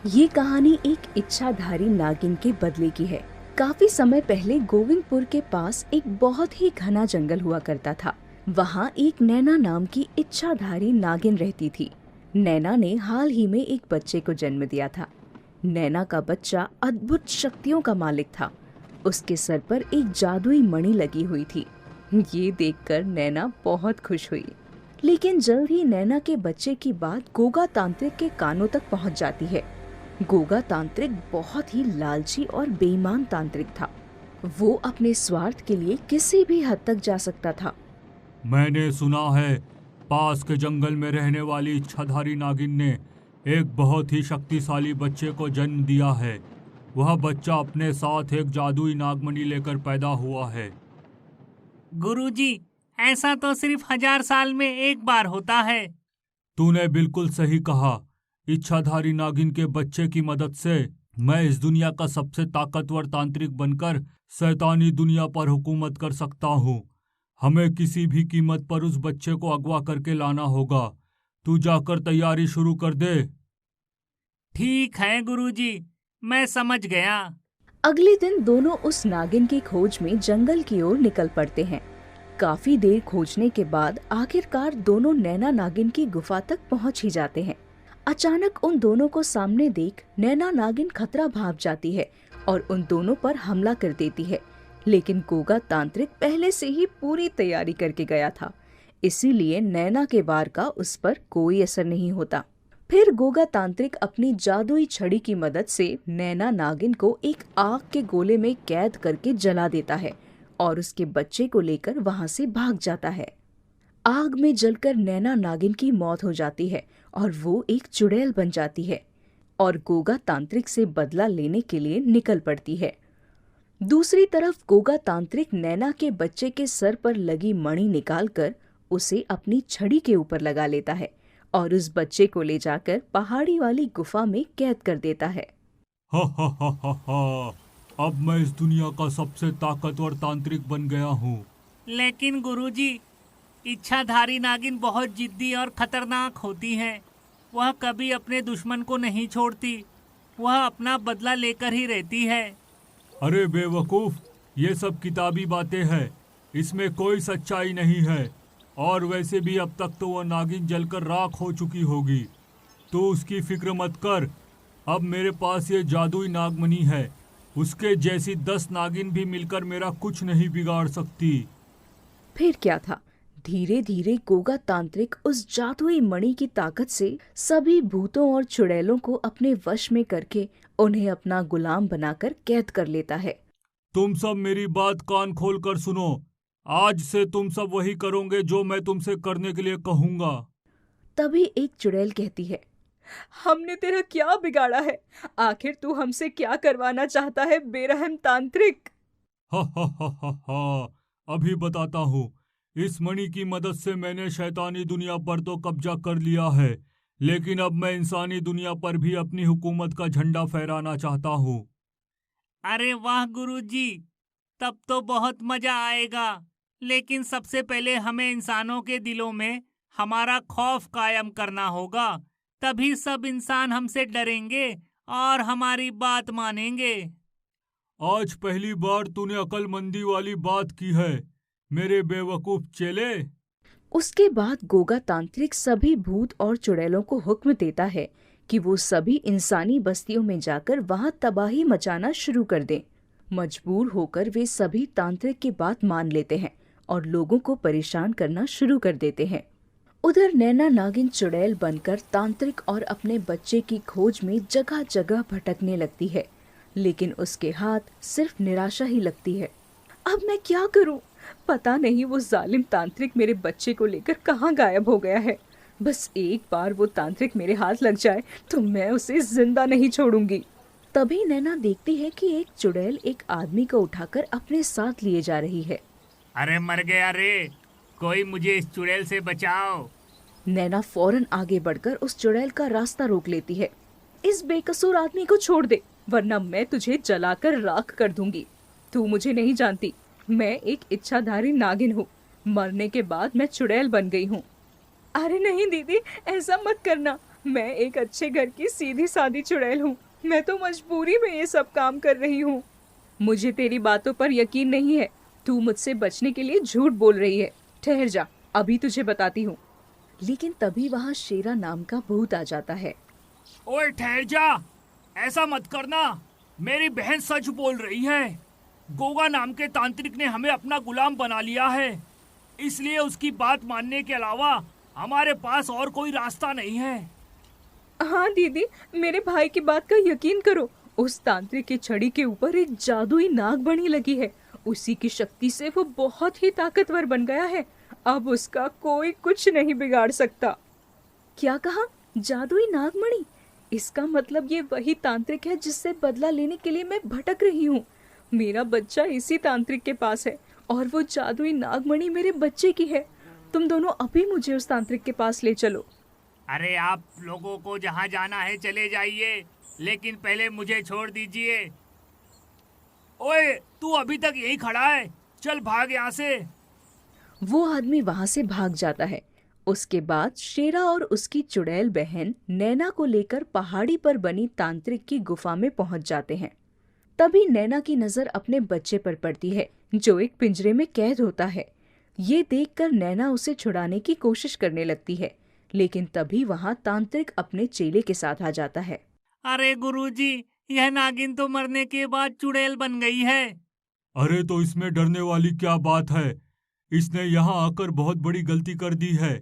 ये कहानी एक इच्छाधारी नागिन के बदले की है। काफी समय पहले गोविंदपुर के पास एक बहुत ही घना जंगल हुआ करता था। वहाँ एक नैना नाम की इच्छाधारी नागिन रहती थी। नैना ने हाल ही में एक बच्चे को जन्म दिया था। नैना का बच्चा अद्भुत शक्तियों का मालिक था। उसके सर पर एक जादुई मणि लगी हुई थी। ये देखकर नैना बहुत खुश हुई। लेकिन जल्द ही नैना के बच्चे की बात गोगा तांत्रिक के कानों तक पहुंच जाती है। गोगा तांत्रिक बहुत ही लालची और बेईमान तांत्रिक था। वो अपने स्वार्थ के लिए किसी भी हद तक जा सकता था। मैंने सुना है पास के जंगल में रहने वाली इच्छाधारी नागिन ने एक बहुत ही शक्तिशाली बच्चे को जन्म दिया है। वह बच्चा अपने साथ एक जादुई नागमणि लेकर पैदा हुआ है। गुरुजी, ऐसा तो सिर्फ 1000 साल में एक बार होता है। तूने बिल्कुल सही कहा। इच्छाधारी नागिन के बच्चे की मदद से मैं इस दुनिया का सबसे ताकतवर तांत्रिक बनकर शैतानी दुनिया पर हुकूमत कर सकता हूँ। हमें किसी भी कीमत पर उस बच्चे को अगवा करके लाना होगा। तू जाकर तैयारी शुरू कर दे। ठीक है गुरुजी, मैं समझ गया। अगले दिन दोनों उस नागिन की खोज में जंगल की ओर निकल पड़ते हैं। काफी देर खोजने के बाद आखिरकार दोनों नैना नागिन की गुफा तक पहुंच ही जाते हैं। अचानक उन दोनों को सामने देख नैना नागिन खतरा भाप जाती है और उन दोनों पर हमला कर देती है। लेकिन गोगा तांत्रिक पहले से ही पूरी तैयारी करके गया था, इसीलिए नैना के वार का उस पर कोई असर नहीं होता। फिर गोगा तांत्रिक अपनी जादुई छड़ी की मदद से नैना नागिन को एक आग के गोले में कैद करके जला देता है और उसके बच्चे को लेकर वहां से भाग जाता है। आग में जलकर नैना नागिन की मौत हो जाती है और वो एक चुड़ैल बन जाती है और गोगा तांत्रिक से बदला लेने के लिए निकल पड़ती है। दूसरी तरफ गोगा तांत्रिक नैना के बच्चे के सर पर लगी मणि निकालकर उसे अपनी छड़ी के ऊपर लगा लेता है और उस बच्चे को ले जाकर पहाड़ी वाली गुफा में कैद कर देता है। हा हा हा हा हा। अब मैं इस दुनिया का सबसे ताकतवर तांत्रिक बन गया हूँ। लेकिन गुरुजी, इच्छाधारी नागिन बहुत जिद्दी और खतरनाक होती है। वह कभी अपने दुश्मन को नहीं छोड़ती। वह अपना बदला लेकर ही रहती है। अरे बेवकूफ, ये सब किताबी बातें हैं। इसमें कोई सच्चाई नहीं है। और वैसे भी अब तक तो वह नागिन जलकर राख हो चुकी होगी। तो उसकी फिक्र मत कर। अब मेरे पास ये जादुई नागमणि है। उसके जैसी 10 नागिन भी मिलकर मेरा कुछ नहीं बिगाड़ सकती। फिर क्या था, धीरे धीरे गोगा तांत्रिक उस जादुई मणि की ताकत से सभी भूतों और चुड़ैलों को अपने वश में करके उन्हें अपना गुलाम बनाकर कैद कर लेता है। तुम सब मेरी बात कान खोल कर सुनो। आज से तुम सब वही करोगे जो मैं तुमसे करने के लिए कहूंगा। तभी एक चुड़ैल कहती है, हमने तेरा क्या बिगाड़ा है? आखिर तू हमसे क्या करवाना चाहता है, बेरहम तांत्रिक? हा हा हा हा हा। अभी बताता हूँ। इस मणि की मदद से मैंने शैतानी दुनिया पर तो कब्जा कर लिया है, लेकिन अब मैं इंसानी दुनिया पर भी अपनी हुकूमत का झंडा फहराना चाहता हूँ। अरे वाह गुरुजी, तब तो बहुत मजा आएगा। लेकिन सबसे पहले हमें इंसानों के दिलों में हमारा खौफ कायम करना होगा। तभी सब इंसान हमसे डरेंगे और हमारी बात मानेंगे। आज पहली बार तूने अकलमंदी वाली बात की है, मेरे बेवकूफ चेले। उसके बाद गोगा तांत्रिक सभी भूत और चुड़ैलों को हुक्म देता है कि वो सभी इंसानी बस्तियों में जाकर वहां तबाही मचाना शुरू कर दें। मजबूर होकर वे सभी तांत्रिक की बात मान लेते हैं और लोगों को परेशान करना शुरू कर देते हैं। उधर नैना नागिन चुड़ैल बनकर तांत्रिक और अपने बच्चे की खोज में जगह जगह भटकने लगती है, लेकिन उसके हाथ सिर्फ निराशा ही लगती है। अब मैं क्या करूं? पता नहीं वो जालिम तांत्रिक मेरे बच्चे को लेकर कहाँ गायब हो गया है। बस एक बार वो तांत्रिक मेरे हाथ लग जाए तो मैं उसे जिंदा नहीं छोड़ूंगी। तभी नैना देखती है कि एक चुड़ैल एक आदमी को उठाकर अपने साथ लिए जा रही है। अरे मर गया रे, कोई मुझे इस चुड़ैल से बचाओ। नैना फौरन आगे बढ़कर उस चुड़ैल का रास्ता रोक लेती है। इस बेकसूर आदमी को छोड़ दे, वरना मैं तुझे जलाकर राख कर दूंगी। तू मुझे नहीं जानती, मैं एक इच्छाधारी नागिन हूँ। मरने के बाद मैं चुड़ैल बन गई हूँ। अरे नहीं दीदी, ऐसा मत करना। मैं एक अच्छे घर की सीधी सादी चुड़ैल हूँ। मैं तो मजबूरी में ये सब काम कर रही हूँ। मुझे तेरी बातों पर यकीन नहीं है। तू मुझसे बचने के लिए झूठ बोल रही है। ठहर जा, अभी तुझे बताती हूँ। लेकिन तभी वहाँ शेरा नाम का भूत आ जाता है। ओए ठहर जा, ऐसा मत करना। मेरी बहन सच बोल रही है। गोगा नाम के तांत्रिक ने हमें अपना गुलाम बना लिया है, इसलिए उसकी बात मानने के अलावा हमारे पास और कोई रास्ता नहीं है। हाँ दीदी, मेरे भाई की बात का यकीन करो। उस तांत्रिक की छड़ी के ऊपर एक जादुई नागमणि लगी है। उसी की शक्ति से वो बहुत ही ताकतवर बन गया है। अब उसका कोई कुछ नहीं बिगाड़ सकता। क्या कहा? जादुई नागमणि? इसका मतलब ये वही तांत्रिक है जिससे बदला लेने के लिए मैं भटक रही हूँ। मेरा बच्चा इसी तांत्रिक के पास है और वो जादुई नागमणि मेरे बच्चे की है। तुम दोनों अभी मुझे उस तांत्रिक के पास ले चलो। अरे आप लोगों को जहाँ जाना है चले जाइए, लेकिन पहले मुझे छोड़ दीजिए। ओए, तू अभी तक यहीं खड़ा है? चल भाग यहाँ से। वो आदमी वहां से भाग जाता है। उसके बाद शेरा और उसकी चुड़ैल बहन नैना को लेकर पहाड़ी पर बनी तांत्रिक की गुफा में पहुंच जाते हैं। तभी नैना की नजर अपने बच्चे पर पड़ती है जो एक पिंजरे में कैद होता है। ये देखकर नैना उसे छुड़ाने की कोशिश करने लगती है, लेकिन तभी वहां तांत्रिक अपने चेले के साथ आ जाता है। अरे गुरुजी, यह नागिन तो मरने के बाद चुड़ैल बन गई है। अरे तो इसमें डरने वाली क्या बात है? इसने यहाँ आकर बहुत बड़ी गलती कर दी है।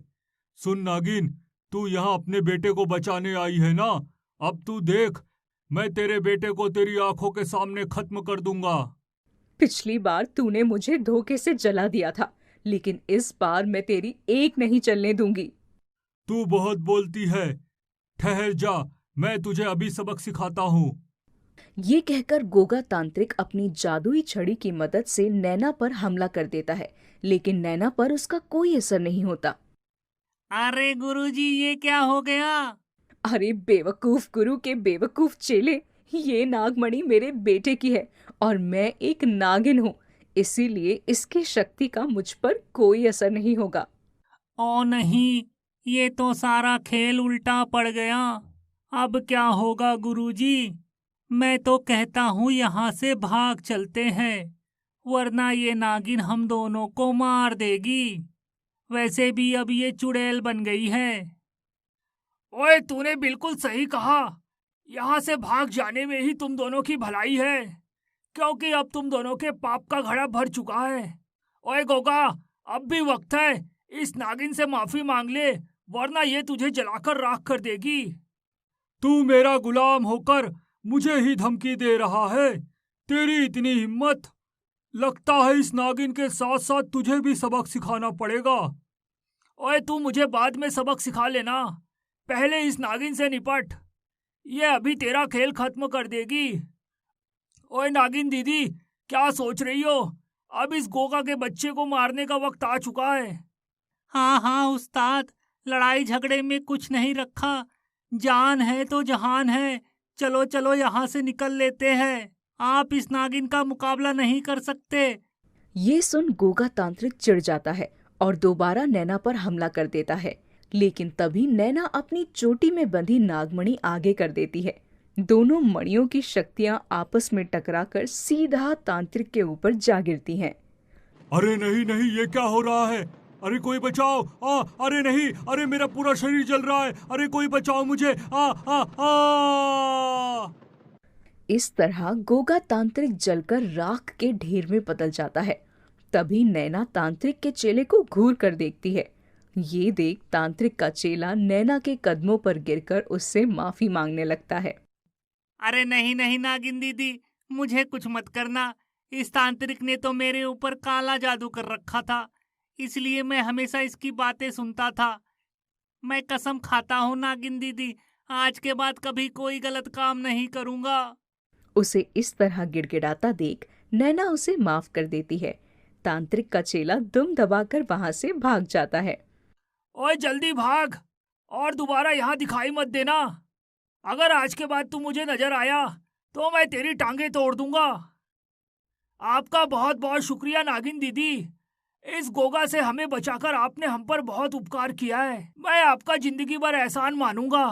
सुन नागिन, तू यहाँ अपने बेटे को बचाने आई है ना? अब तू देख, मैं तेरे बेटे को तेरी आंखों के सामने खत्म कर दूंगा। पिछली बार तूने मुझे धोखे से जला दिया था, लेकिन इस बार मैं तेरी एक नहीं चलने दूंगी। तू बहुत बोलती है। ठहर जा, मैं तुझे अभी सबक सिखाता हूँ। ये कहकर गोगा तांत्रिक अपनी जादुई छड़ी की मदद से नैना पर हमला कर देता है, लेकिन नैना पर उसका कोई असर नहीं होता। अरे गुरुजी, ये क्या हो गया? अरे बेवकूफ गुरु के बेवकूफ चेले, ये नागमणि मेरे बेटे की है और मैं एक नागिन हूँ, इसीलिए इसकी शक्ति का मुझ पर कोई असर नहीं होगा। ओ नहीं, ये तो सारा खेल उल्टा पड़ गया। अब क्या होगा गुरुजी? मैं तो कहता हूँ यहाँ से भाग चलते हैं, वरना ये नागिन हम दोनों को मार देगी। वैसे भी अब ये चुड़ैल बन गई है। ओए, तूने बिल्कुल सही कहा। यहाँ से भाग जाने में ही तुम दोनों की भलाई है, क्योंकि अब तुम दोनों के पाप का घड़ा भर चुका है। ओए गोगा, अब भी वक्त है, इस नागिन से माफी मांग ले, वरना ये तुझे जलाकर राख कर देगी। तू मेरा गुलाम होकर मुझे ही धमकी दे रहा है? तेरी इतनी हिम्मत! लगता है इस नागिन के साथ साथ तुझे भी सबक सिखाना पड़ेगा। ओए, तू मुझे बाद में सबक सिखा लेना, पहले इस नागिन से निपट। ये अभी तेरा खेल खत्म कर देगी। ओए नागिन दीदी, क्या सोच रही हो? अब इस गोगा के बच्चे को मारने का वक्त आ चुका है। हाँ हाँ उस्ताद, लड़ाई झगड़े में कुछ नहीं रखा। जान है तो जहान है। चलो चलो यहाँ से निकल लेते हैं। आप इस नागिन का मुकाबला नहीं कर सकते। ये सुन गोगा तांत्रिक चिढ़ जाता है और दोबारा नैना पर हमला कर देता है, लेकिन तभी नैना अपनी चोटी में बंधी नागमणि आगे कर देती है। दोनों मणियों की शक्तियां आपस में टकराकर सीधा तांत्रिक के ऊपर जा गिरती हैं। अरे नहीं नहीं, ये क्या हो रहा है? अरे कोई बचाओ! अरे नहीं, अरे मेरा पूरा शरीर जल रहा है। अरे कोई बचाओ मुझे! इस तरह गोगा तांत्रिक जलकर राख के ढेर में बदल जाता है। तभी नैना तांत्रिक के चेले को घूर कर देखती है। ये देख तांत्रिक का चेला नैना के कदमों पर गिरकर उससे माफी मांगने लगता है। अरे नहीं नहीं नागिन दीदी, मुझे कुछ मत करना। इस तांत्रिक ने तो मेरे ऊपर काला जादू कर रखा था, इसलिए मैं हमेशा इसकी बातें सुनता था। मैं कसम खाता हूँ नागिन दीदी, आज के बाद कभी कोई गलत काम नहीं करूँगा। उसे इस तरह गिड़गिड़ाता देख नैना उसे माफ कर देती है। तांत्रिक का चेला दुम दबाकर वहां से भाग जाता है। ओए जल्दी भाग और दोबारा यहाँ दिखाई मत देना। अगर आज के बाद तू मुझे नजर आया तो मैं तेरी टांगे तोड़ दूंगा। आपका बहुत बहुत शुक्रिया नागिन दीदी। इस गोगा से हमें बचाकर आपने हम पर बहुत उपकार किया है। मैं आपका जिंदगी भर एहसान मानूंगा।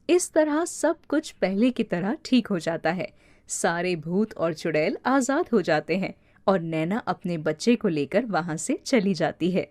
इस तरह सब कुछ पहले की तरह ठीक हो जाता है। सारे भूत और चुड़ैल आजाद हो जाते हैं और नैना अपने बच्चे को लेकर वहां से चली जाती है।